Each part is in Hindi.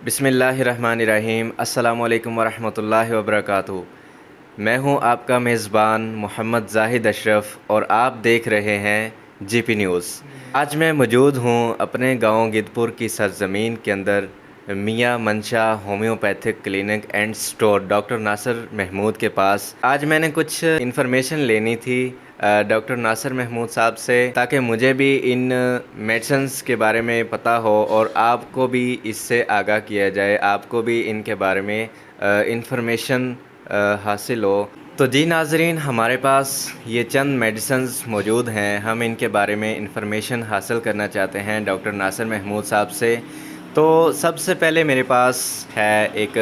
बिस्मिल्लाहिर्रहमानिर्रहीम। अस्सलामुअलैकुम वरहमतुल्लाहि वबरकातुहू। मैं हूं आपका मेज़बान मोहम्मद ज़ाहिद अशरफ़ और आप देख रहे हैं जीपी न्यूज़। आज मैं मौजूद हूं अपने गांव गिदपुर की सरज़मीन के अंदर Miyan Mansha homeopathic clinic and store doctor Nasir Mahmood के पास। आज मैंने कुछ इन्फॉर्मेशन लेनी थी डॉक्टर नासिर महमूद साहब से, ताकि मुझे भी इन मेडिसिन्स के बारे में पता हो और आपको भी इससे आगाह किया जाए, आपको भी इनके बारे में इन्फॉर्मेशन हासिल हो। तो जी नाज़रीन, हमारे पास ये चंद मेडिसिन्स मौजूद हैं, हम इनके बारे में इन्फॉर्मेशन हासिल करना चाहते हैं डॉक्टर नासिर महमूद साहब से। तो सबसे पहले मेरे पास है एक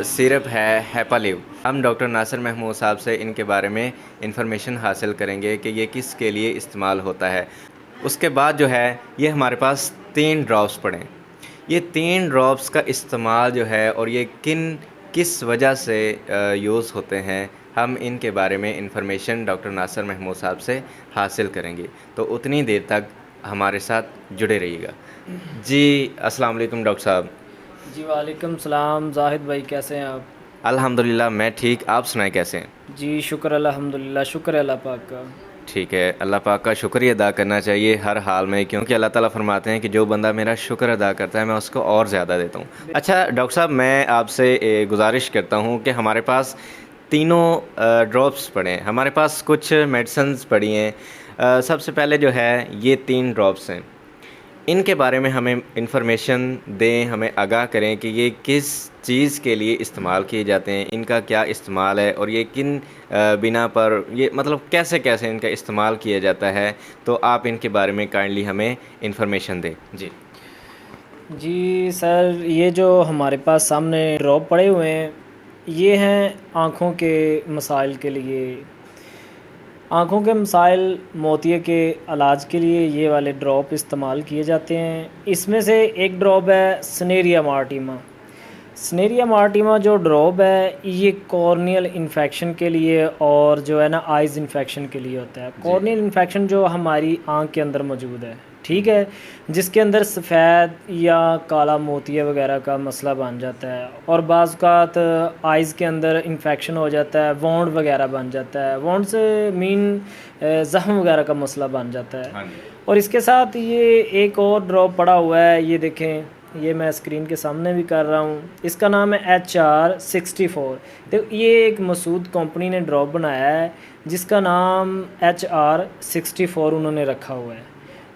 सिरप है हेपालिव। हम डॉक्टर नासिर महमूद साहब से इनके बारे में इन्फॉर्मेशन हासिल करेंगे कि ये किस के लिए इस्तेमाल होता है। उसके बाद जो है ये हमारे पास 3 ड्रॉप्स पड़े। ये 3 ड्रॉप्स का इस्तेमाल जो है और ये किस वजह से यूज़ होते हैं, हम इनके बारे में इन्फॉर्मेशन डॉक्टर नासिर महमूद साहब से हासिल करेंगे। तो उतनी देर तक हमारे साथ जुड़े रहिएगा। जी अस्सलाम वालेकुम डॉक्टर साहब। जी वालेकुम सलाम। जाहिद भाई कैसे हैं आप? अल्हम्दुलिल्लाह मैं ठीक, आप सुनाएं कैसे हैं? जी शुक्र अल्हम्दुलिल्लाह, शुक्र है अल्लाह पाक का। ठीक है, अल्लाह पाक का शुक्रिया अदा करना चाहिए हर हाल में, क्योंकि अल्लाह ताला फरमाते हैं कि जो बंदा मेरा शुक्र अदा करता है मैं उसको और ज़्यादा देता हूँ। अच्छा डॉक्टर साहब, मैं आपसे गुजारिश करता हूँ कि हमारे पास तीनों ड्रॉप्स पड़े हैं, हमारे पास कुछ मेडिसिन्स पड़ी हैं। सबसे पहले जो है ये 3 ड्रॉप्स हैं, इनके बारे में हमें इन्फॉर्मेशन दें, हमें आगाह करें कि ये किस चीज़ के लिए इस्तेमाल किए जाते हैं, इनका क्या इस्तेमाल है और ये किन बिना पर ये मतलब कैसे कैसे इनका इस्तेमाल किया जाता है। तो आप इनके बारे में काइंडली हमें इन्फॉर्मेशन दें। जी जी सर, ये जो हमारे पास सामने ड्रॉप पड़े हुए हैं, ये हैं आँखों के मसाइल के लिए। आँखों के मसाइल मोतिये के इलाज के लिए ये वाले ड्रॉप इस्तेमाल किए जाते हैं। इसमें से एक ड्रॉप है स्नेरिया मार्टिमा। स्नेरिया मार्टिमा जो ड्रॉप है ये कॉर्नियल इन्फेक्शन के लिए और जो है ना आइज़ इन्फेक्शन के लिए होता है। कॉर्नियल इन्फेक्शन जो हमारी आँख के अंदर मौजूद है, ठीक है, जिसके अंदर सफ़ेद या काला मोतिया वगैरह का मसला बन जाता है और बाज़ात आइज़ के अंदर इन्फेक्शन हो जाता है, वॉन्ड वगैरह बन जाता है। वॉन्ड से मीन ज़ख्म वगैरह का मसला बन जाता है। हाँ। और इसके साथ ये एक और ड्रॉप पड़ा हुआ है, ये देखें, ये मैं स्क्रीन के सामने भी कर रहा हूँ। इसका नाम है HR64। तो ये एक मसूद कंपनी ने ड्रॉप बनाया है जिसका नाम HR64 उन्होंने रखा हुआ है।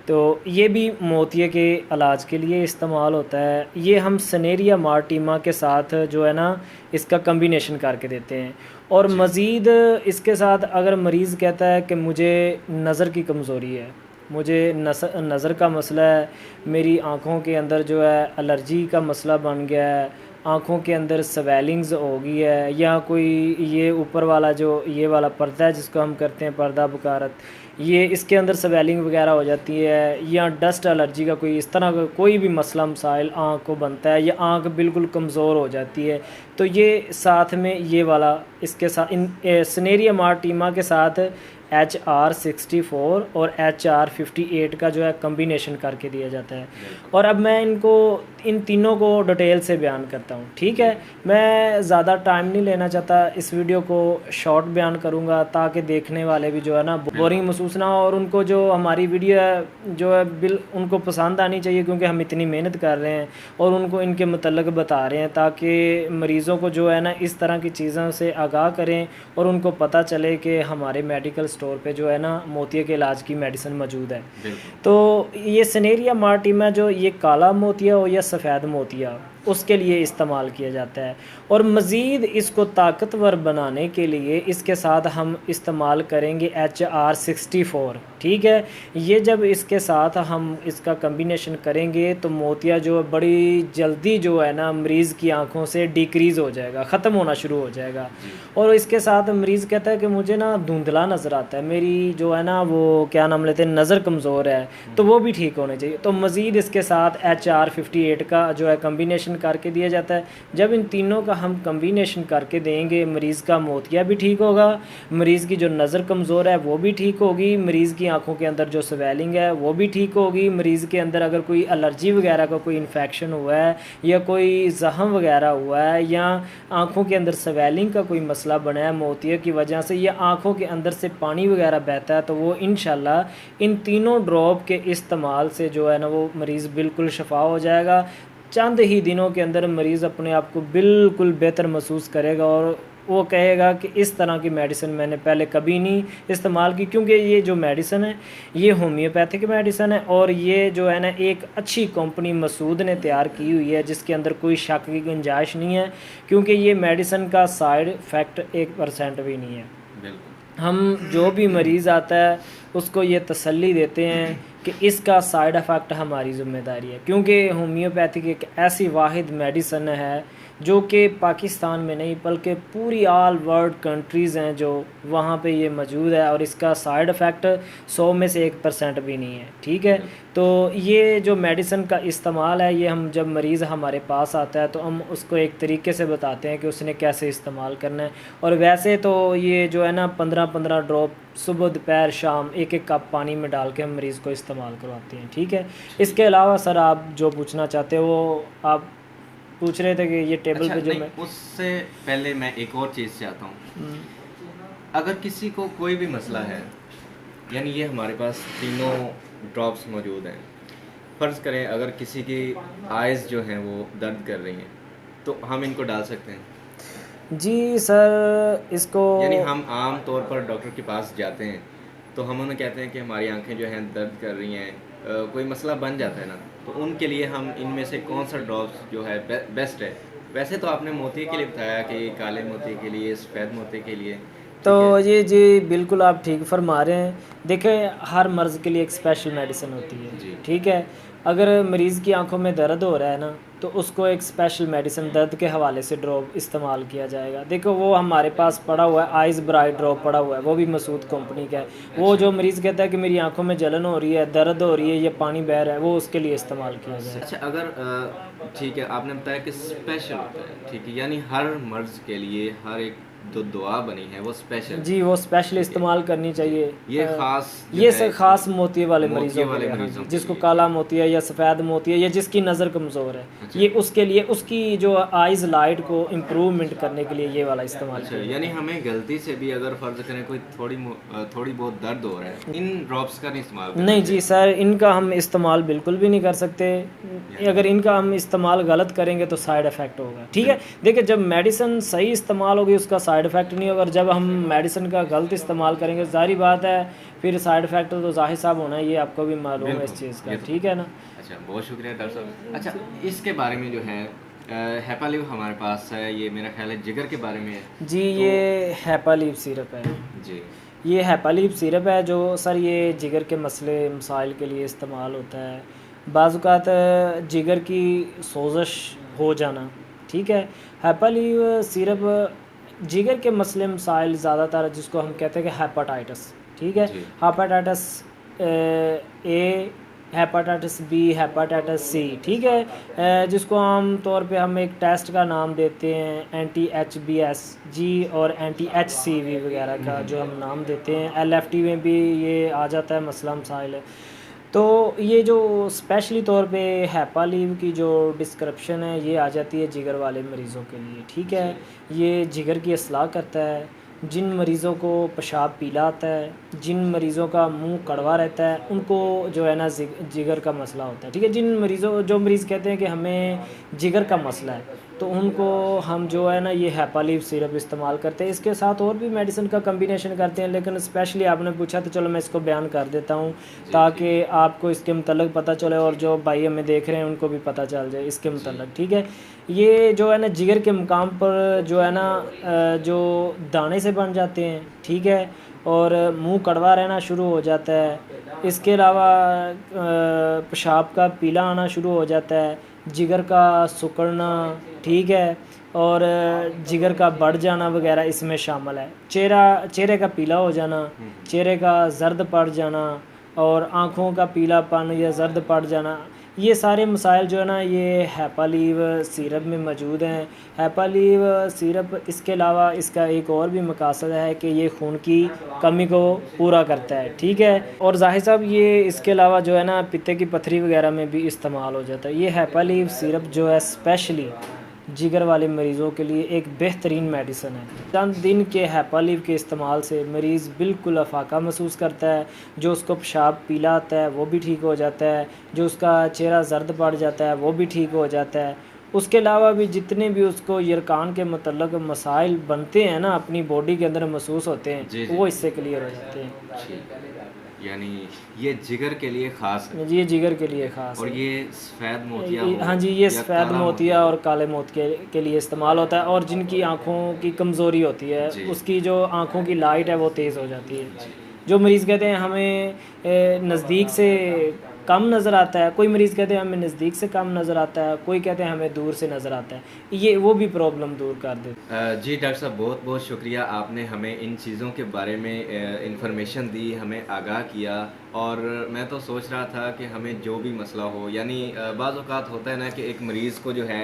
तो ये भी मोतिये के इलाज के लिए इस्तेमाल होता है। ये हम स्नेरिया मार्टिमा के साथ जो है ना इसका कम्बिनेशन करके देते हैं। और मज़ीद इसके साथ अगर मरीज़ कहता है कि मुझे नज़र की कमज़ोरी है, मुझे नज़र का मसला है, मेरी आँखों के अंदर जो है एलर्जी का मसला बन गया है, आँखों के अंदर स्वेलिंग्स हो गई है, या कोई ये ऊपर वाला जो ये वाला पर्दा है जिसको हम करते हैं पर्दा बुकारत, ये इसके अंदर स्वेलिंग वगैरह हो जाती है, या डस्ट एलर्जी का कोई इस तरह का कोई भी मसला मसाइल आँख को बनता है या आँख बिल्कुल कमज़ोर हो जाती है, तो ये साथ में ये वाला इसके साथ इन स्नेरिया मार्टिमा के साथ HR64 और HR58 का जो है कम्बिनेशन करके दिया जाता है। और अब मैं इन तीनों को डिटेल से बयान करता हूँ, ठीक है। मैं ज़्यादा टाइम नहीं लेना चाहता, इस वीडियो को शॉर्ट बयान करूँगा ताकि देखने वाले भी जो है ना बोरिंग महसूस ना हो और उनको जो हमारी वीडियो है जो है उनको पसंद आनी चाहिए, क्योंकि हम इतनी मेहनत कर रहे हैं और उनको इनके मतलब बता रहे हैं ताकि मरीज़ों को जो है ना इस तरह की चीज़ों से आगाह करें और उनको पता चले कि हमारे मेडिकल स्टोर पे जो है ना मोतिये के इलाज की मेडिसिन मौजूद है। तो ये स्नेरिया मार्टिमा जो ये काला मोतिया हो या सफ़ेद मोतिया, उसके लिए इस्तेमाल किया जाता है। और मज़ीद इसको ताकतवर बनाने के लिए इसके साथ हम इस्तेमाल करेंगे HR64, ठीक है। ये जब इसके साथ हम इसका कम्बिनेशन करेंगे तो मोतिया जो बड़ी जल्दी जो है ना मरीज़ की आँखों से डिक्रीज़ हो जाएगा, ख़त्म होना शुरू हो जाएगा। और इसके साथ मरीज़ कहता है कि मुझे ना धुंधला नज़र आता है, मेरी जो है ना वो क्या नाम लेते हैं नज़र कमज़ोर है, तो वो भी ठीक होने चाहिए। तो मज़ीद इसके साथ HR58 का जो है कम्बिनेशन करके दिया जाता है। जब इन तीनों का हम कम्बिनेशन करके देंगे, मरीज़ का मोतिया भी ठीक होगा, मरीज़ की जो नज़र कमज़ोर है वो भी ठीक होगी, मरीज़ की आंखों के अंदर जो स्वेलिंग है वो भी ठीक होगी, मरीज़ के अंदर अगर कोई एलर्जी वगैरह का कोई इन्फेक्शन हुआ है या कोई ज़ख़म वगैरह हुआ है या आंखों के अंदर स्वेलिंग का कोई मसला बना है मोतिया की वजह से या आंखों के अंदर से पानी वगैरह बहता है, तो वो इंशाल्लाह इन तीनों ड्रॉप के इस्तेमाल से जो है ना वो मरीज़ बिल्कुल शफा हो जाएगा। चंद ही दिनों के अंदर मरीज़ अपने आप को बिल्कुल बेहतर महसूस करेगा और वो कहेगा कि इस तरह की मेडिसिन मैंने पहले कभी नहीं इस्तेमाल की, क्योंकि ये जो मेडिसिन है ये होम्योपैथिक मेडिसिन है और ये जो है ना एक अच्छी कंपनी मसूद ने तैयार की हुई है जिसके अंदर कोई शक की गुंजाइश नहीं है, क्योंकि ये मेडिसिन का साइड इफ़ेक्ट 1% भी नहीं है। बिल्कुल। हम जो भी मरीज़ आता है उसको ये तसल्ली देते हैं कि इसका साइड इफ़ेक्ट हमारी ज़िम्मेदारी है, क्योंकि होम्योपैथिक एक ऐसी वाहिद मेडिसिन है जो कि पाकिस्तान में नहीं बल्कि पूरी ऑल वर्ल्ड कंट्रीज़ हैं जो वहाँ पे ये मौजूद है और इसका साइड इफ़ेक्ट 100 में से 1% भी नहीं है। ठीक है, तो ये जो मेडिसिन का इस्तेमाल है ये हम जब मरीज़ हमारे पास आता है तो हम उसको एक तरीके से बताते हैं कि उसने कैसे इस्तेमाल करना है। और वैसे तो ये जो है ना 15-15 ड्रॉप सुबह दोपहर शाम एक एक कप पानी में डाल के हम मरीज़ को इस्तेमाल करवाते हैं। ठीक है, इसके अलावा सर आप जो पूछना चाहते हो वो आप पूछ रहे थे कि ये टेबल अच्छा, पे जो नहीं, मैं उससे पहले मैं एक और चीज़ चाहता हूँ। अगर किसी को कोई भी मसला है, यानी ये हमारे पास तीनों ड्रॉप्स मौजूद हैं, फ़र्ज़ करें अगर किसी की आइज़ जो हैं वो दर्द कर रही हैं तो हम इनको डाल सकते हैं? जी सर इसको यानी हम आम तौर पर डॉक्टर के पास जाते हैं तो हम उन्हें कहते हैं कि हमारी आंखें जो हैं दर्द कर रही हैं, कोई मसला बन जाता है ना, तो उनके लिए हम इनमें से कौन सा ड्रॉप्स जो है बेस्ट है? वैसे तो आपने मोती के लिए बताया कि काले मोती के लिए, सफ़ेद मोती के लिए, तो ठीक है? ये जी बिल्कुल आप ठीक फरमा रहे हैं। देखिए हर मर्ज़ के लिए एक स्पेशल मेडिसिन होती है। जी। ठीक है, अगर मरीज़ की आंखों में दर्द हो रहा है ना तो उसको एक स्पेशल मेडिसिन दर्द के हवाले से ड्रॉप इस्तेमाल किया जाएगा। देखो वो हमारे पास पड़ा हुआ है, आइज़ ब्राइट ड्रॉप पड़ा हुआ है, वो भी मसूद कंपनी का है। वो जो मरीज़ कहता है कि मेरी आंखों में जलन हो रही है, दर्द हो रही है या पानी बह रहा है, वो उसके लिए इस्तेमाल किया जाएगा। अच्छा, अगर ठीक है, आपने बताया कि स्पेशल होता है, ठीक है, यानी हर मर्ज़ के लिए हर एक जो दुआ बनी है वो स्पेशल, जी वो स्पेशल इस्तेमाल करनी चाहिए। ये ख़ास जो ये है से ख़ास मोतिये वाले मोतिये मरीज़ों के वाले लिए, हाँ मरीज़ों जी, के जिसको लिए। काला मोतिया या सफ़ेद मोतिया या जिसकी नज़र कमज़ोर है, अच्छा। ये उसके लिए उसकी जो आइज़ लाइट को इम्प्रूवमेंट करने के लिए ये वाला इस्तेमाल अच्छा, किया जाता है। यानी हमें गलती से भी अगर फ़र्ज़ करें कोई थोड़ी बहुत दर्द हो रहा है, इन ड्रॉप्स का नहीं इस्तेमाल करना नहीं जी चाहिए। सर, इनका हम इस्तेमाल बिल्कुल भी नहीं कर सकते। अगर इनका हम इस्तेमाल गलत करेंगे तो साइड इफ़ेक्ट होगा। ठीक है, देखिए जब मेडिसिन सही इस्तेमाल होगी उसका साइड इफ़ेक्ट नहीं होगा, और जब हम मेडिसिन का गलत इस्तेमाल करेंगे ज़ाहिर बात है फिर साइड इफ़ेक्ट तो ज़ाहिर साहब होना है, ये आपको भी मालूम है इस बिल्कुल, चीज़ का। ये तो ठीक है ना। अच्छा, बहुत शुक्रिया डॉक्टर साहब। अच्छा, इसके बारे में जो है हेपालिव हमारे पास है, ये मेरा ख्याल है जिगर के बारे में है। जी ये हेपालीव सिरप है। जी। ये हेपालीव सिरप है जो सर ये जिगर के मसले मसाइल के लिए इस्तेमाल होता है। बाज़-औक़ात जिगर की सोज़श हो जाना, ठीक है, हेपालीव सिरप जिगर के मसले मसाइल ज़्यादातर जिसको हम कहते हैं कि हेपाटाइटिस, ठीक है, जी। Hepatitis A, hepatitis B, hepatitis C, ठीक है, जिसको आम तौर पे हम एक टेस्ट का नाम देते हैं anti-HBs जी और anti-HCV वगैरह का जो हम नाम देते हैं। LFT में भी ये आ जाता है मसला मसाइल है। तो ये जो स्पेशली तौर पे हेपालीव की जो डिस्क्रिप्शन है ये आ जाती है जिगर वाले मरीज़ों के लिए। ठीक है, ये जिगर की इस्लाह करता है, जिन मरीज़ों को पेशाब पीला आता है, जिन मरीज़ों का मुंह कड़वा रहता है, उनको जो है ना जिगर का मसला होता है। ठीक है, जो मरीज़ कहते हैं कि हमें जिगर का मसला है तो उनको हम जो है ना ये हेपालीव सिरप इस्तेमाल करते हैं। इसके साथ और भी मेडिसिन का कम्बिनेशन करते हैं, लेकिन स्पेशली आपने पूछा तो चलो मैं इसको बयान कर देता हूँ ताकि आपको इसके मतलब पता चले और जो भाई हमें देख रहे हैं उनको भी पता चल जाए इसके मतलब। ठीक है, ये जो है ना जिगर के मुकाम पर जो है ना जो दाने से बन जाते हैं, ठीक है, और मुंह कड़वा रहना शुरू हो जाता है। इसके अलावा पेशाब का पीला आना शुरू हो जाता है, जिगर का सिकुड़ना, ठीक है, और जिगर का बढ़ जाना वगैरह इसमें शामिल है। चेहरे का पीला हो जाना, चेहरे का जर्द पड़ जाना और आँखों का पीलापन या जर्द पड़ जाना, ये सारे मसाइल जो है ना ये हैपालीव सिरप में मौजूद हैं। हैपालीव सिरप इसके अलावा इसका एक और भी मकासद है कि ये खून की कमी को पूरा करता है, ठीक है। और जाहिर साहब ये इसके अलावा जो है ना पित्ते की पथरी वगैरह में भी इस्तेमाल हो जाता है। ये हैपालीव सिरप जो है स्पेशली जिगर वाले मरीज़ों के लिए एक बेहतरीन मेडिसन है। चंद दिन के हैपालीव के इस्तेमाल से मरीज़ बिल्कुल अफाका महसूस करता है, जो उसको पेशाब पीला आता है वो भी ठीक हो जाता है, जो उसका चेहरा जर्द पड़ जाता है वो भी ठीक हो जाता है। उसके अलावा भी जितने भी उसको यरकान के मतलब मसाइल बनते हैं ना अपनी बॉडी के अंदर महसूस होते हैं, जी, जी। वो इससे क्लियर हो जाते हैं। यानी ये जिगर के लिए खास है ये जिगर के लिए ख़ास और है। ये सफ़ेद मोतिया हाँ जी, ये या सफ़ेद काला मोतिया और काले मोतिया के लिए इस्तेमाल होता है। और जिनकी आँखों की कमज़ोरी होती है जी। उसकी जो आँखों की लाइट है वो तेज़ हो जाती है। जो मरीज़ कहते हैं हमें नज़दीक से कम नज़र आता है, कोई मरीज़ कहते हैं हमें नज़दीक से कम नज़र आता है, कोई कहते हैं हमें दूर से नज़र आता है, ये वो भी प्रॉब्लम दूर कर देते हैं। जी डॉक्टर साहब, बहुत बहुत शुक्रिया, आपने हमें इन चीज़ों के बारे में इंफॉर्मेशन दी, हमें आगाह किया। और मैं तो सोच रहा था कि हमें जो भी मसला हो, यानी बाज़ औक़ात होता है ना कि एक मरीज़ को जो है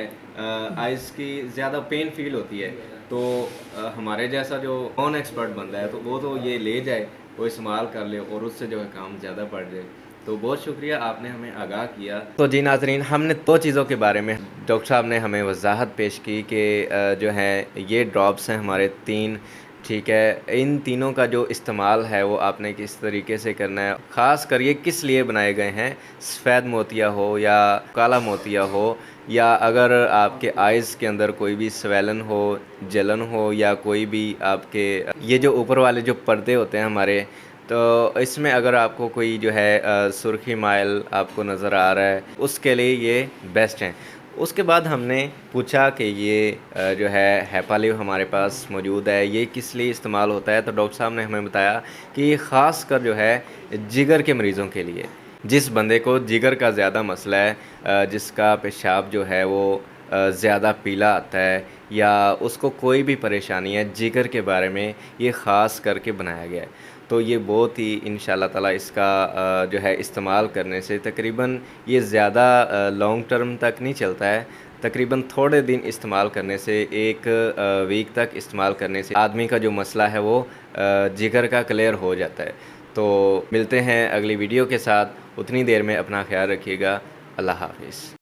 आइज़ की ज़्यादा पेन फील होती है, तो हमारे जैसा जो नॉन एक्सपर्ट बंदा है तो वो तो ये ले जाए, वो इस्तेमाल कर ले और उससे जो है काम ज़्यादा बढ़ जाए। तो बहुत शुक्रिया, आपने हमें आगाह किया। तो जी नाज़रीन, हमने 2 चीज़ों के बारे में डॉक्टर साहब ने हमें वजाहत पेश की कि जो है ये ड्रॉप्स हैं हमारे 3, ठीक है। इन तीनों का जो इस्तेमाल है वो आपने किस तरीके से करना है, ख़ास कर ये किस लिए बनाए गए हैं, सफ़ेद मोतिया हो या काला मोतिया हो, या अगर आपके आइज़ के अंदर कोई भी स्वेलन हो, जलन हो, या कोई भी आपके ये जो ऊपर वाले जो पर्दे होते हैं हमारे, तो इसमें अगर आपको कोई जो है सुर्खी माइल आपको नज़र आ रहा है, उसके लिए ये बेस्ट हैं। उसके बाद हमने पूछा कि ये जो है हैपालीव हमारे पास मौजूद है, ये किस लिए इस्तेमाल होता है, तो डॉक्टर साहब ने हमें बताया कि ये ख़ास कर जो है जिगर के मरीज़ों के लिए, जिस बंदे को जिगर का ज़्यादा मसला है, जिसका पेशाब जो है वो ज़्यादा पीला आता है, या उसको कोई भी परेशानी है जिगर के बारे में, ये ख़ास करके बनाया गया है। तो ये बहुत ही इंशाल्लाह ताला इसका जो है इस्तेमाल करने से तकरीबन ये ज़्यादा लॉन्ग टर्म तक नहीं चलता है, तकरीबन थोड़े दिन इस्तेमाल करने से, 1 वीक तक इस्तेमाल करने से आदमी का जो मसला है वो जिगर का क्लियर हो जाता है। तो मिलते हैं अगली वीडियो के साथ, उतनी देर में अपना ख्याल रखिएगा। अल्लाह हाफ़िज़।